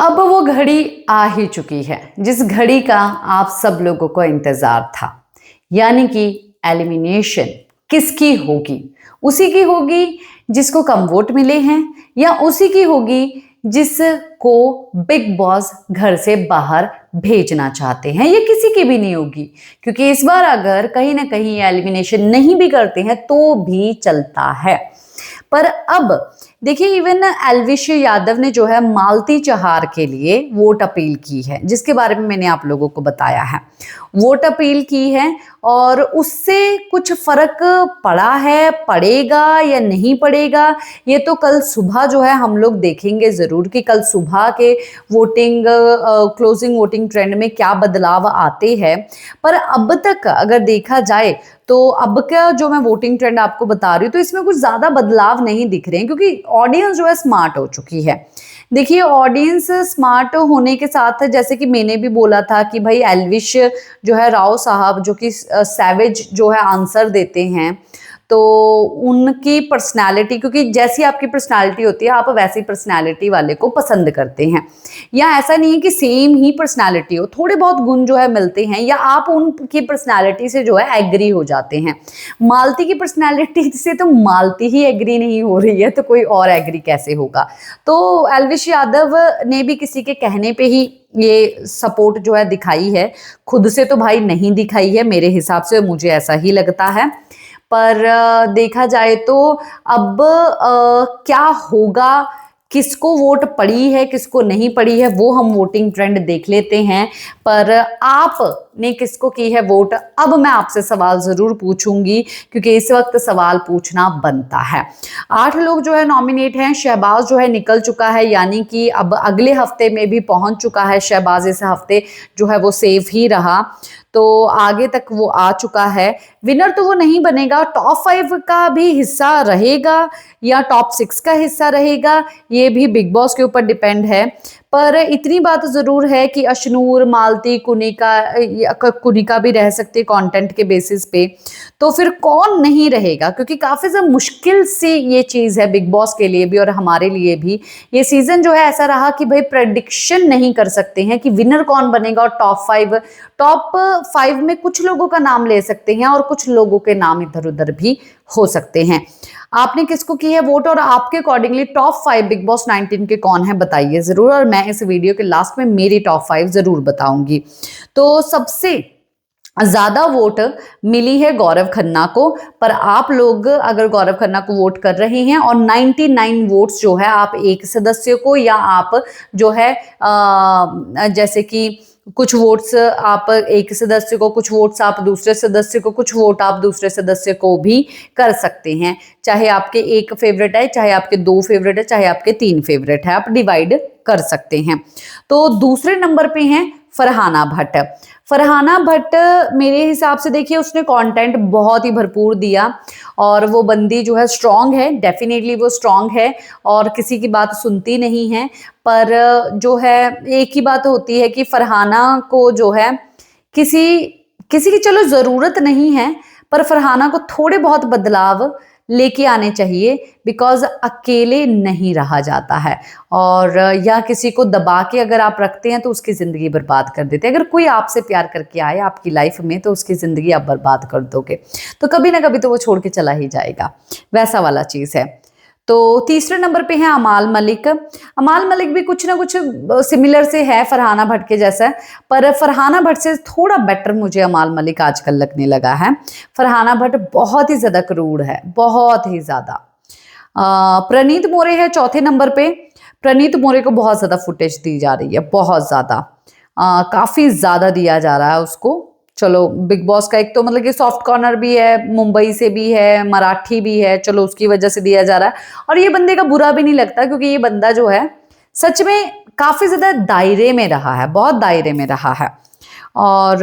अब वो घड़ी आ ही चुकी है जिस घड़ी का आप सब लोगों को इंतजार था, यानी कि एलिमिनेशन किसकी होगी? उसी की होगी जिसको कम वोट मिले हैं, या उसी की होगी जिसको बिग बॉस घर से बाहर भेजना चाहते हैं, या किसी की भी नहीं होगी? क्योंकि इस बार अगर कहीं ना कहीं एलिमिनेशन नहीं भी करते हैं तो भी चलता है। पर अब देखिए, इवन एल्विश यादव ने जो है मालती चहार के लिए वोट अपील की है, जिसके बारे में मैंने आप लोगों को बताया है। वोट अपील की है और उससे कुछ फर्क पड़ा है, पड़ेगा या नहीं पड़ेगा, ये तो कल सुबह जो है हम लोग देखेंगे ज़रूर कि कल सुबह के वोटिंग क्लोजिंग वोटिंग ट्रेंड में क्या बदलाव आते हैं। पर अब तक अगर देखा जाए तो अब का जो मैं वोटिंग ट्रेंड आपको बता रही हूँ तो इसमें कुछ ज़्यादा बदलाव नहीं दिख रहे हैं, क्योंकि ऑडियंस जो है स्मार्ट हो चुकी है। देखिए, ऑडियंस स्मार्ट होने के साथ, जैसे कि मैंने भी बोला था कि भाई एल्विश जो है राव साहब जो कि सैवेज जो है आंसर देते हैं, तो उनकी पर्सनालिटी, क्योंकि जैसी आपकी पर्सनालिटी होती है आप वैसी पर्सनालिटी वाले को पसंद करते हैं, या ऐसा नहीं है कि सेम ही पर्सनालिटी हो, थोड़े बहुत गुण जो है मिलते हैं, या आप उनकी पर्सनालिटी से जो है एग्री हो जाते हैं। मालती की पर्सनालिटी से तो मालती ही एग्री नहीं हो रही है, तो कोई और एग्री कैसे होगा? तो एल्विश यादव ने भी किसी के कहने पे ही ये सपोर्ट जो है दिखाई है, खुद से तो भाई नहीं दिखाई है मेरे हिसाब से, मुझे ऐसा ही लगता है। पर देखा जाए तो अब क्या होगा, किसको वोट पड़ी है किसको नहीं पड़ी है, वो हम वोटिंग ट्रेंड देख लेते हैं। पर आपने किसको की है वोट, अब मैं आपसे सवाल जरूर पूछूंगी, क्योंकि इस वक्त सवाल पूछना बनता है। 8 लोग जो है नॉमिनेट हैं। शहबाज जो है निकल चुका है, यानी कि अब अगले हफ्ते में भी पहुंच चुका है शहबाज, इस हफ्ते जो है वो सेफ ही रहा, तो आगे तक वो आ चुका है। विनर तो वो नहीं बनेगा, टॉप 5 का भी हिस्सा रहेगा या टॉप 6 का हिस्सा रहेगा, ये भी बिग बॉस के ऊपर डिपेंड है। पर इतनी बात जरूर है कि अशनूर, मालती, कुनिका भी रह सकती है कंटेंट के बेसिस पे। तो फिर कौन नहीं रहेगा? क्योंकि काफी ज्यादा मुश्किल से ये चीज है बिग बॉस के लिए भी और हमारे लिए भी। ये सीजन जो है ऐसा रहा कि भाई प्रेडिक्शन नहीं कर सकते हैं कि विनर कौन बनेगा, और टॉप 5 में कुछ लोगों का नाम ले सकते हैं और कुछ लोगों के नाम इधर उधर भी हो सकते हैं। आपने किसको की है वोट, और आपके अकॉर्डिंगली टॉप 5 बिग बॉस 19 के कौन है बताइए जरूर, और मैं इस वीडियो के लास्ट में मेरी टॉप 5 जरूर बताऊंगी। तो सबसे ज्यादा वोट मिली है गौरव खन्ना को, पर आप लोग अगर गौरव खन्ना को वोट कर रहे हैं और 99 वोट्स जो है आप एक सदस्य को, या आप जो है जैसे कि कुछ वोट्स आप एक सदस्य को, कुछ वोट्स आप दूसरे सदस्य को, कुछ वोट आप दूसरे सदस्य को भी कर सकते हैं। चाहे आपके एक फेवरेट है, चाहे आपके 2 फेवरेट है, चाहे आपके 3 फेवरेट है, आप डिवाइड कर सकते हैं। तो दूसरे नंबर पे हैं फरहाना भट्ट। फरहाना भट्ट मेरे हिसाब से देखिए उसने कंटेंट बहुत ही भरपूर दिया, और वो बंदी जो है स्ट्रांग है, डेफिनेटली वो स्ट्रांग है और किसी की बात सुनती नहीं है। पर जो है एक ही बात होती है कि फरहाना को जो है किसी किसी की चलो ज़रूरत नहीं है, पर फरहाना को थोड़े बहुत बदलाव लेके आने चाहिए, बिकॉज अकेले नहीं रहा जाता है, और या किसी को दबा के अगर आप रखते हैं तो उसकी ज़िंदगी बर्बाद कर देते हैं। अगर कोई आपसे प्यार करके आए आपकी लाइफ में तो उसकी ज़िंदगी आप बर्बाद कर दोगे, तो कभी ना कभी तो वो छोड़ के चला ही जाएगा, वैसा वाला चीज़ है। तो तीसरे नंबर पे है अमाल मलिक। अमाल मलिक भी कुछ ना कुछ सिमिलर से है फरहाना भट्ट के जैसा, पर फरहाना भट्ट से थोड़ा बेटर मुझे अमाल मलिक आजकल लगने लगा है। फरहाना भट्ट बहुत ही ज़्यादा क्रूर है, बहुत ही ज़्यादा। प्रणीत मोरे है चौथे नंबर पे। प्रणीत मोरे को बहुत ज़्यादा फुटेज दी जा रही है, बहुत ज़्यादा, काफ़ी ज़्यादा दिया जा रहा है उसको। चलो, बिग बॉस का एक तो मतलब कि सॉफ्ट कॉर्नर भी है, मुंबई से भी है, मराठी भी है, चलो उसकी वजह से दिया जा रहा है। और ये बंदे का बुरा भी नहीं लगता, क्योंकि ये बंदा जो है सच में काफ़ी ज़्यादा दायरे में रहा है, बहुत दायरे में रहा है। और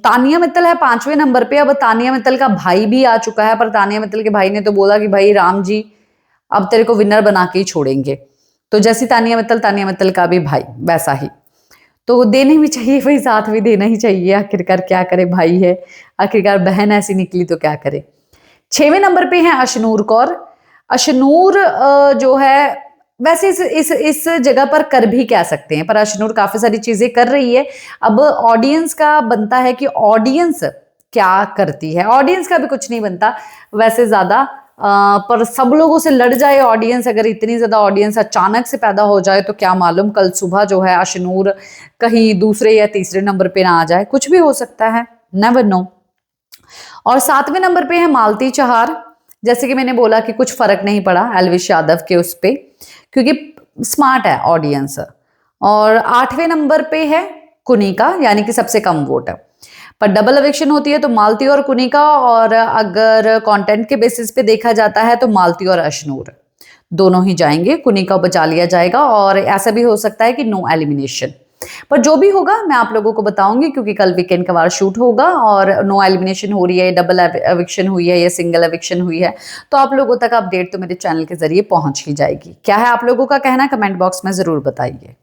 तानिया मित्तल है 5वें नंबर पे। अब तानिया मित्तल का भाई भी आ चुका है, पर तानिया मित्तल के भाई ने तो बोला कि भाई राम जी अब तेरे को विनर बना के ही छोड़ेंगे। तो जैसी तानिया मित्तल का भी भाई वैसा ही, तो देने भी चाहिए भाई, साथ भी देना ही चाहिए। आखिरकार क्या करे, भाई है, आखिरकार बहन ऐसी निकली तो क्या करे। 6वें नंबर पे है अशनूर कौर। अशनूर जो है वैसे इस जगह पर कर भी क्या सकते हैं, पर अशनूर काफी सारी चीजें कर रही है। अब ऑडियंस का बनता है कि ऑडियंस क्या करती है। ऑडियंस का भी कुछ नहीं बनता वैसे ज्यादा, पर सब लोगों से लड़ जाए ऑडियंस, अगर इतनी ज्यादा ऑडियंस अचानक से पैदा हो जाए तो क्या मालूम कल सुबह जो है अशनूर कहीं दूसरे या तीसरे नंबर पे ना आ जाए, कुछ भी हो सकता है, नेवर नो। और 7वें नंबर पे है मालती चहार। जैसे कि मैंने बोला कि कुछ फर्क नहीं पड़ा एल्विश यादव के उस पे, क्योंकि स्मार्ट है ऑडियंस। और 8वें नंबर पे है कुनिका, यानी कि सबसे कम वोट है। पर डबल इलेक्शन होती है तो मालती और कुनिका, और अगर कंटेंट के बेसिस पे देखा जाता है तो मालती और अशनूर दोनों ही जाएंगे, कुनिका बचा लिया जाएगा। और ऐसा भी हो सकता है कि नो एलिमिनेशन, पर जो भी होगा मैं आप लोगों को बताऊंगी, क्योंकि कल वीकेंड का वार शूट होगा और नो एलिमिनेशन हो रही है, डबल एविक्शन हुई है या सिंगल एविक्शन हुई है, तो आप लोगों तक अपडेट तो मेरे चैनल के जरिए पहुंच ही जाएगी। क्या है आप लोगों का कहना, कमेंट बॉक्स में जरूर बताइए।